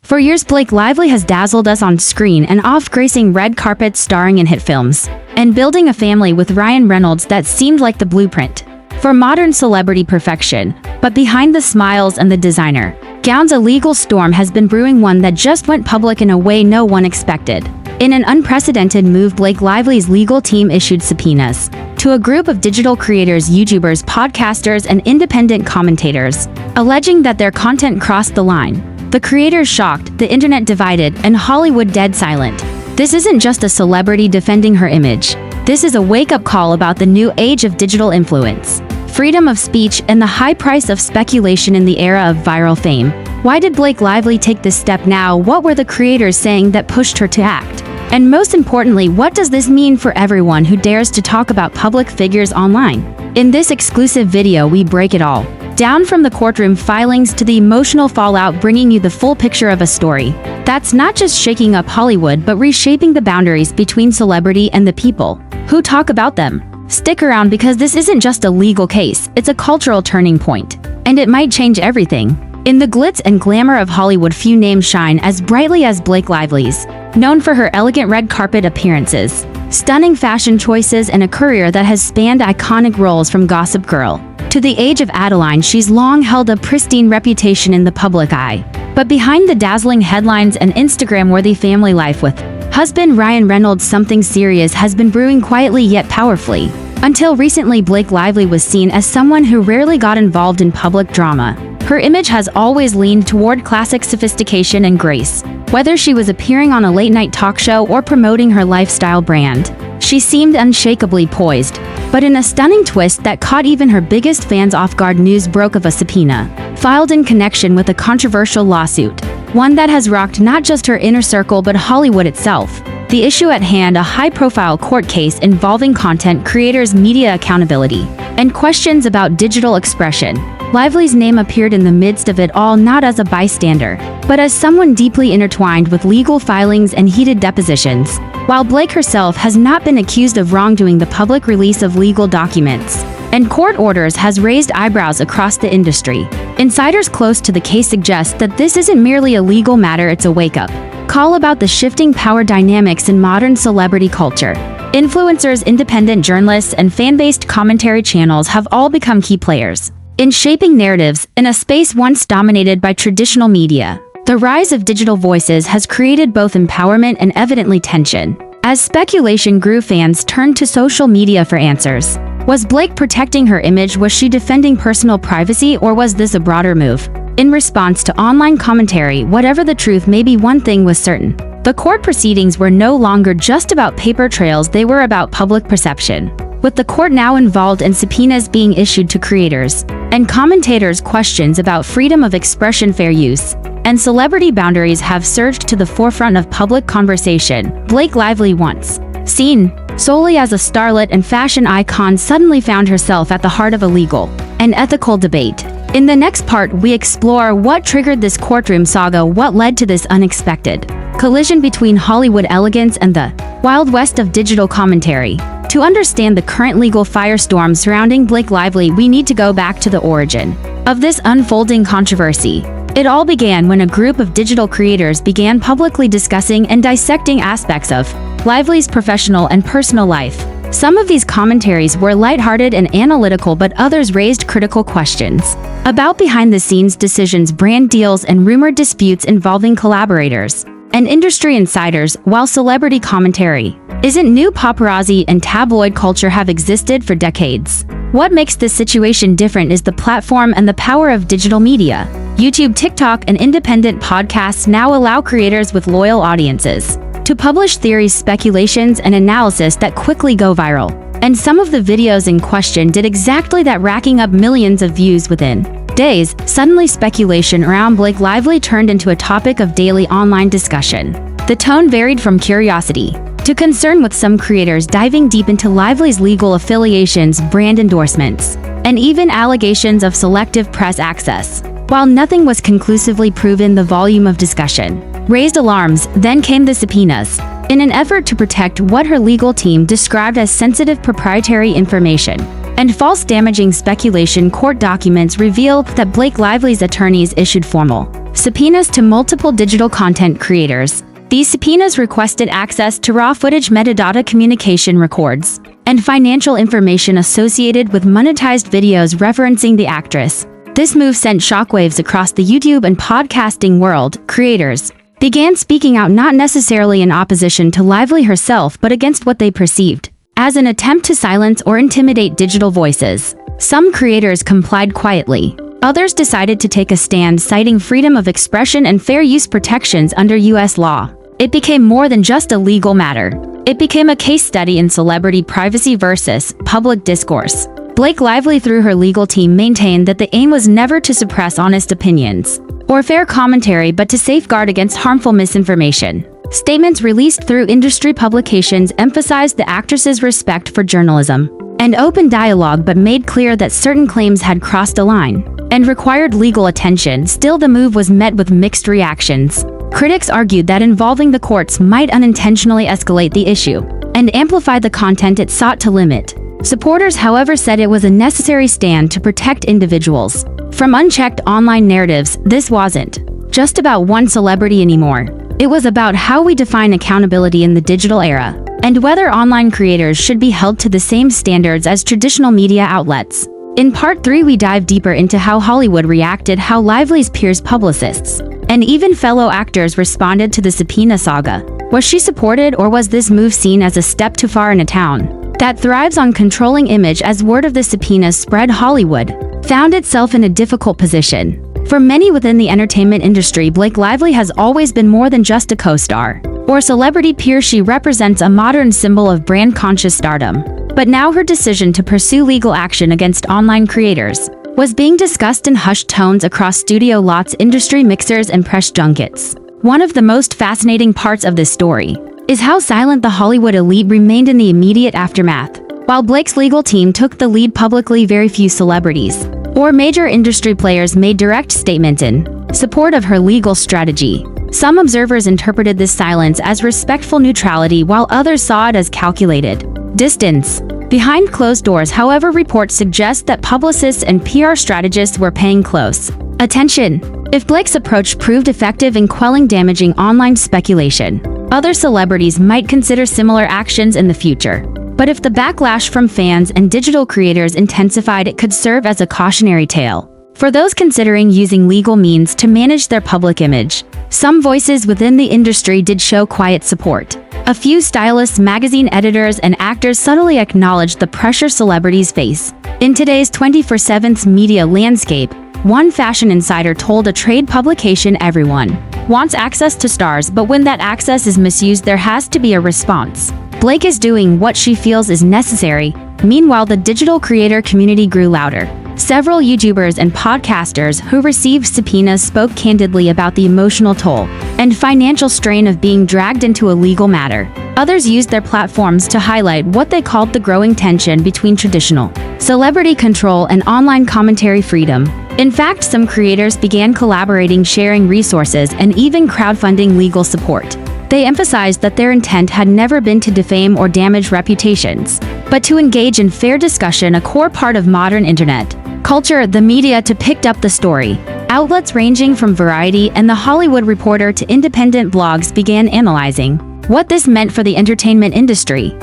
For years, Blake Lively has dazzled us on screen and off, gracing red carpets, starring in hit films, and building a family with Ryan Reynolds that seemed like the blueprint for modern celebrity perfection. But behind the smiles and the designer gowns, a legal storm has been brewing, one that just went public in a way no one expected. In an unprecedented move, Blake Lively's legal team issued subpoenas to a group of digital creators, YouTubers, podcasters, and independent commentators, alleging that their content crossed the line. The creators shocked, the internet divided, and Hollywood dead silent. This isn't just a celebrity defending her image. This is a wake-up call about the new age of digital influence, freedom of speech, and the high price of speculation in the era of viral fame. Why did Blake Lively take this step now? What were the creators saying that pushed her to act? And most importantly, what does this mean for everyone who dares to talk about public figures online? In this exclusive video, we break it all down, from the courtroom filings to the emotional fallout, bringing you the full picture of a story that's not just shaking up Hollywood but reshaping the boundaries between celebrity and the people who talk about them. Stick around, because this isn't just a legal case, it's a cultural turning point, and it might change everything. In the glitz and glamour of Hollywood, few names shine as brightly as Blake Lively's. Known for her elegant red carpet appearances, stunning fashion choices, and a career that has spanned iconic roles from Gossip Girl to The Age of Adeline, she's long held a pristine reputation in the public eye. But behind the dazzling headlines and Instagram-worthy family life with husband Ryan Reynolds, something serious has been brewing quietly yet powerfully. Until recently, Blake Lively was seen as someone who rarely got involved in public drama. Her image has always leaned toward classic sophistication and grace. Whether she was appearing on a late-night talk show or promoting her lifestyle brand, she seemed unshakably poised. But in a stunning twist that caught even her biggest fans off guard, news broke of a subpoena filed in connection with a controversial lawsuit, one that has rocked not just her inner circle but Hollywood itself. The issue at hand, a high-profile court case involving content creators, media accountability, and questions about digital expression. Lively's name appeared in the midst of it all, not as a bystander, but as someone deeply intertwined with legal filings and heated depositions. While Blake herself has not been accused of wrongdoing, the public release of legal documents and court orders has raised eyebrows across the industry. Insiders close to the case suggest that this isn't merely a legal matter, it's a wake-up call about the shifting power dynamics in modern celebrity culture. Influencers, independent journalists, and fan-based commentary channels have all become key players in shaping narratives in a space once dominated by traditional media. The rise of digital voices has created both empowerment and evidently tension. As speculation grew, fans turned to social media for answers. Was Blake protecting her image? Was she defending personal privacy? Or was this a broader move in response to online commentary? Whatever the truth may be, one thing was certain: the court proceedings were no longer just about paper trails, they were about public perception. With the court now involved and subpoenas being issued to creators and commentators, questions about freedom of expression, fair use, and celebrity boundaries have surged to the forefront of public conversation. Blake Lively, once seen solely as a starlet and fashion icon, suddenly found herself at the heart of a legal and ethical debate. In the next part, we explore what triggered this courtroom saga, what led to this unexpected collision between Hollywood elegance and the Wild West of digital commentary. To understand the current legal firestorm surrounding Blake Lively, we need to go back to the origin of this unfolding controversy. It all began when a group of digital creators began publicly discussing and dissecting aspects of Lively's professional and personal life. Some of these commentaries were lighthearted and analytical, but others raised critical questions about behind-the-scenes decisions, brand deals, and rumored disputes involving collaborators and industry insiders. While celebrity commentary isn't new, paparazzi and tabloid culture have existed for decades. What makes this situation different is the platform and the power of digital media. YouTube, TikTok, and independent podcasts now allow creators with loyal audiences to publish theories, speculations, and analysis that quickly go viral. And some of the videos in question did exactly that, racking up millions of views within days. Suddenly, speculation around Blake Lively turned into a topic of daily online discussion. The tone varied from curiosity to concern, with some creators diving deep into Lively's legal affiliations, brand endorsements, and even allegations of selective press access. While nothing was conclusively proven, the volume of discussion raised alarms. Then came the subpoenas. In an effort to protect what her legal team described as sensitive proprietary information, and false damaging speculation. Court documents reveal that Blake Lively's attorneys issued formal subpoenas to multiple digital content creators. These subpoenas requested access to raw footage, metadata, communication records, and financial information associated with monetized videos referencing the actress. This move sent shockwaves across the YouTube and podcasting world. Creators began speaking out, not necessarily in opposition to Lively herself, but against what they perceived as an attempt to silence or intimidate digital voices. Some creators complied quietly. Others decided to take a stand, citing freedom of expression and fair use protections under U.S. law. It became more than just a legal matter. It became a case study in celebrity privacy versus public discourse. Blake Lively, through her legal team, maintained that the aim was never to suppress honest opinions or fair commentary, but to safeguard against harmful misinformation. Statements released through industry publications emphasized the actress's respect for journalism and open dialogue, but made clear that certain claims had crossed a line and required legal attention. Still, the move was met with mixed reactions. Critics argued that involving the courts might unintentionally escalate the issue and amplify the content it sought to limit. Supporters, however, said it was a necessary stand to protect individuals from unchecked online narratives. This wasn't just about one celebrity anymore. It was about how we define accountability in the digital era, and whether online creators should be held to the same standards as traditional media outlets. In Part 3, we dive deeper into how Hollywood reacted, how Lively's peers, publicists, and even fellow actors responded to the subpoena saga. Was she supported, or was this move seen as a step too far in a town that thrives on controlling image? As word of the subpoenas spread, Hollywood found itself in a difficult position. For many within the entertainment industry, Blake Lively has always been more than just a co-star or celebrity peer. She represents a modern symbol of brand-conscious stardom. But now her decision to pursue legal action against online creators was being discussed in hushed tones across studio lots, industry mixers, and press junkets. One of the most fascinating parts of this story is how silent the Hollywood elite remained in the immediate aftermath. While Blake's legal team took the lead publicly, very few celebrities or major industry players made direct statements in support of her legal strategy. Some observers interpreted this silence as respectful neutrality, while others saw it as calculated distance. Behind closed doors, however, reports suggest that publicists and PR strategists were paying close attention. If Blake's approach proved effective in quelling damaging online speculation, other celebrities might consider similar actions in the future. But if the backlash from fans and digital creators intensified, it could serve as a cautionary tale for those considering using legal means to manage their public image. Some voices within the industry did show quiet support. A few stylists, magazine editors, and actors subtly acknowledged the pressure celebrities face. In today's 24/7 media landscape, one fashion insider told a trade publication, "Everyone wants access to stars, but when that access is misused, there has to be a response." Blake is doing what she feels is necessary. Meanwhile, the digital creator community grew louder. Several YouTubers and podcasters who received subpoenas spoke candidly about the emotional toll and financial strain of being dragged into a legal matter. Others used their platforms to highlight what they called the growing tension between traditional celebrity control and online commentary freedom. In fact, some creators began collaborating, sharing resources, and even crowdfunding legal support. They emphasized that their intent had never been to defame or damage reputations, but to engage in fair discussion, a core part of modern internet culture. The media to picked up the story. Outlets ranging from Variety and The Hollywood Reporter to independent blogs began analyzing what this meant for the entertainment industry.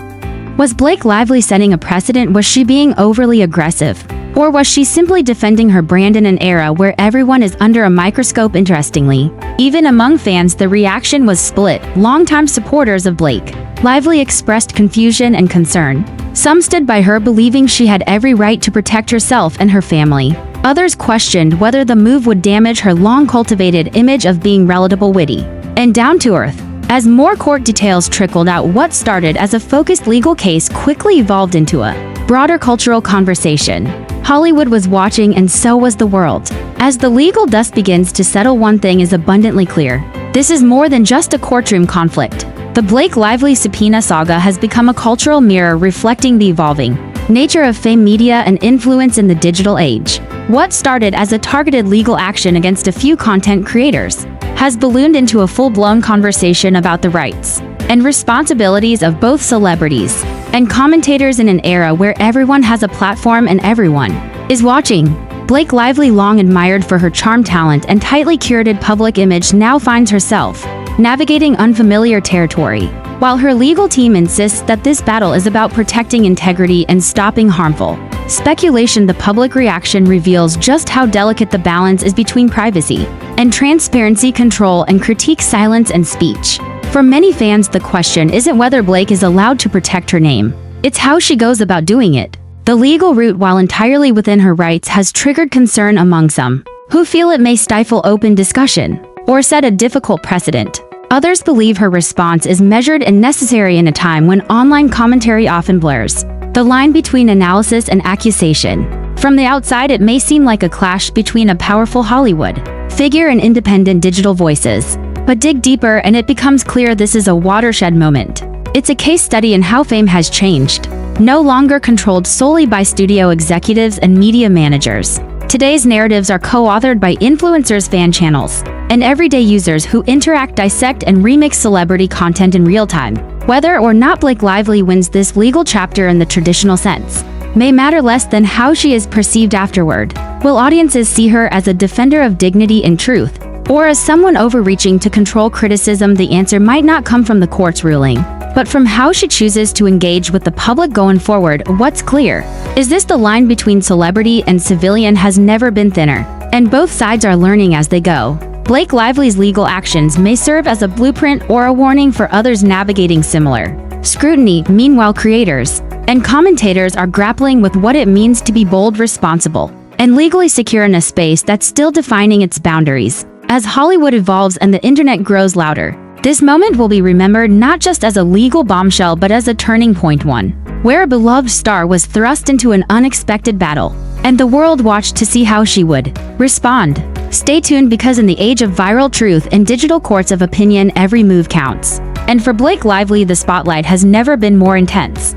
Was Blake Lively setting a precedent? Was she being overly aggressive? Or was she simply defending her brand in an era where everyone is under a microscope? Interestingly, even among fans, the reaction was split. Longtime supporters of Blake Lively expressed confusion and concern. Some stood by her, believing she had every right to protect herself and her family. Others questioned whether the move would damage her long-cultivated image of being relatable, witty, and down-to-earth. As more court details trickled out, what started as a focused legal case quickly evolved into a broader cultural conversation. Hollywood was watching, and so was the world. As the legal dust begins to settle, one thing is abundantly clear. This is more than just a courtroom conflict. The Blake Lively subpoena saga has become a cultural mirror reflecting the evolving nature of fame, media, and influence in the digital age. What started as a targeted legal action against a few content creators has ballooned into a full-blown conversation about the rights and responsibilities of both celebrities. and commentators in an era where everyone has a platform and everyone is watching. Blake Lively, long admired for her charm, talent, and tightly curated public image, now finds herself navigating unfamiliar territory. While her legal team insists that this battle is about protecting integrity and stopping harmful speculation, the public reaction reveals just how delicate the balance is between privacy and transparency, control and critique, silence and speech. For many fans, the question isn't whether Blake is allowed to protect her name, it's how she goes about doing it. The legal route, while entirely within her rights, has triggered concern among some, who feel it may stifle open discussion or set a difficult precedent. Others believe her response is measured and necessary in a time when online commentary often blurs the line between analysis and accusation. From the outside, it may seem like a clash between a powerful Hollywood figure and independent digital voices. But dig deeper and it becomes clear this is a watershed moment. It's a case study in how fame has changed, no longer controlled solely by studio executives and media managers. Today's narratives are co-authored by influencers, fan channels, and everyday users who interact, dissect, and remix celebrity content in real time. Whether or not Blake Lively wins this legal chapter in the traditional sense may matter less than how she is perceived afterward. Will audiences see her as a defender of dignity and truth, or as someone overreaching to control criticism? The answer might not come from the court's ruling, but from how she chooses to engage with the public going forward. What's clear is the line between celebrity and civilian has never been thinner, and both sides are learning as they go. Blake Lively's legal actions may serve as a blueprint or a warning for others navigating similar scrutiny. Meanwhile, creators and commentators are grappling with what it means to be bold, responsible, and legally secure in a space that's still defining its boundaries. As Hollywood evolves and the internet grows louder, this moment will be remembered not just as a legal bombshell but as a turning point, one where a beloved star was thrust into an unexpected battle, and the world watched to see how she would respond. Stay tuned, because in the age of viral truth and digital courts of opinion, every move counts. And for Blake Lively, the spotlight has never been more intense.